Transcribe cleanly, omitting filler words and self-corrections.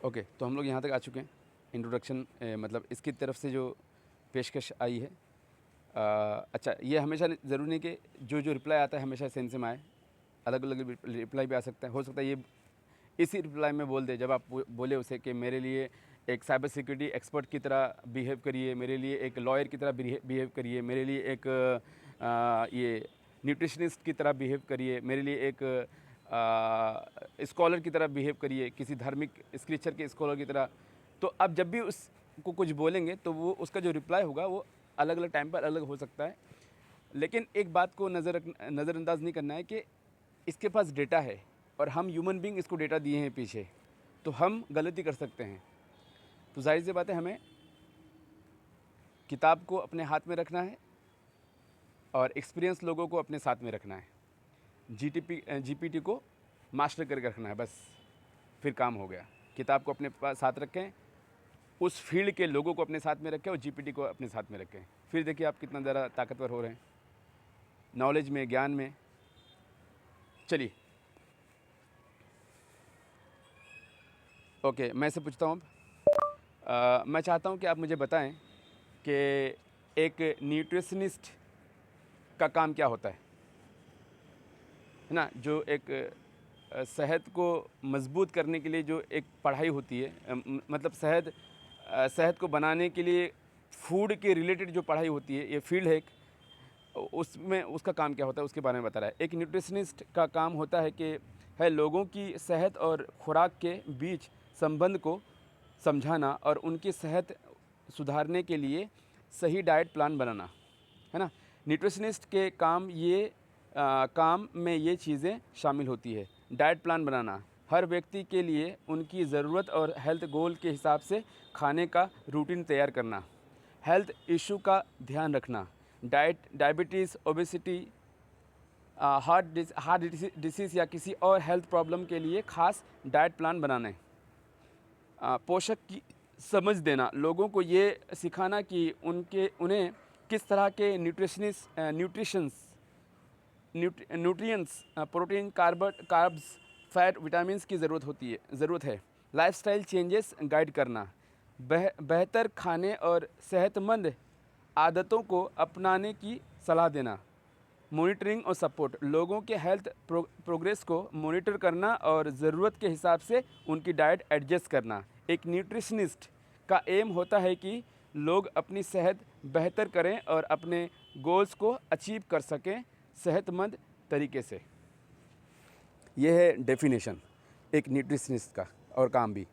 Okay, तो हम लोग यहाँ तक आ चुके हैं। इंट्रोडक्शन मतलब इसकी तरफ से जो पेशकश आई है। अच्छा, ये हमेशा ज़रूरी नहीं कि जो जो रिप्लाई आता है हमेशा सेंस में आए, अलग अलग रिप्लाई भी आ सकता है। हो सकता है ये इसी रिप्लाई में बोल दे जब आप बोले उसे कि मेरे लिए एक साइबर सिक्योरिटी एक्सपर्ट की तरह बिहेव करिए, मेरे लिए एक लॉयर की तरह बिहेव करिए, मेरे लिए एक ये न्यूट्रिशनिस्ट की तरह बिहेव करिए, मेरे लिए एक स्कॉलर की तरह बिहेव करिए, किसी धार्मिक स्क्रिप्चर के स्कॉलर की तरह। तो अब जब भी उसको कुछ बोलेंगे तो वो उसका जो रिप्लाई होगा वो अलग अलग टाइम पर अलग हो सकता है। लेकिन एक बात को नज़रअंदाज नहीं करना है कि इसके पास डेटा है और हम ह्यूमन बीइंग इसको डेटा दिए हैं पीछे, तो हम गलती कर सकते हैं। तो जाहिर सी बात है हमें किताब को अपने हाथ में रखना है और एक्सपीरियंस लोगों को अपने साथ में रखना है। जीपीटी को मास्टर करके रखना है, बस फिर काम हो गया। किताब को अपने पास साथ रखें, उस फील्ड के लोगों को अपने साथ में रखें और जीपीटी को अपने साथ में रखें। फिर देखिए आप कितना ज़्यादा ताकतवर हो रहे हैं नॉलेज में, ज्ञान में। चलिए, ओके, मैं से पूछता हूँ अब। मैं चाहता हूँ कि आप मुझे बताएं कि एक न्यूट्रिशनिस्ट का काम क्या होता है ना। जो एक सेहत को मजबूत करने के लिए जो एक पढ़ाई होती है, मतलब सेहत को बनाने के लिए फूड के रिलेटेड जो पढ़ाई होती है, ये फील्ड है एक, उसमें उसका काम क्या होता है उसके बारे में बता रहा है। एक न्यूट्रिशनिस्ट का काम होता है कि लोगों की सेहत और खुराक के बीच संबंध को समझाना और उनकी सेहत सुधारने के लिए सही डाइट प्लान बनाना, है ना। न्यूट्रिशनिस्ट के काम में ये चीज़ें शामिल होती है। डाइट प्लान बनाना, हर व्यक्ति के लिए उनकी ज़रूरत और हेल्थ गोल के हिसाब से खाने का रूटीन तैयार करना, हेल्थ इशू का ध्यान रखना, डायबिटीज़, ओबेसिटी, हार्ट डिसीज़ या किसी और हेल्थ प्रॉब्लम के लिए खास डाइट प्लान बनाना है। पोषक की समझ देना, लोगों को ये सिखाना कि उन्हें किस तरह के nutrients, protein, carbs, fat, vitamins की ज़रूरत है। लाइफस्टाइल चेंजेस गाइड करना, बेहतर खाने और सेहतमंद आदतों को अपनाने की सलाह देना। मॉनिटरिंग और सपोर्ट, लोगों के हेल्थ प्रोग्रेस को मॉनिटर करना और ज़रूरत के हिसाब से उनकी डाइट एडजस्ट करना। एक न्यूट्रिशनिस्ट का एम होता है कि लोग अपनी सेहत बेहतर करें और अपने गोल्स को अचीव कर सकें सेहतमंद तरीके से। यह है डेफिनेशन एक न्यूट्रिशनिस्ट का और काम भी।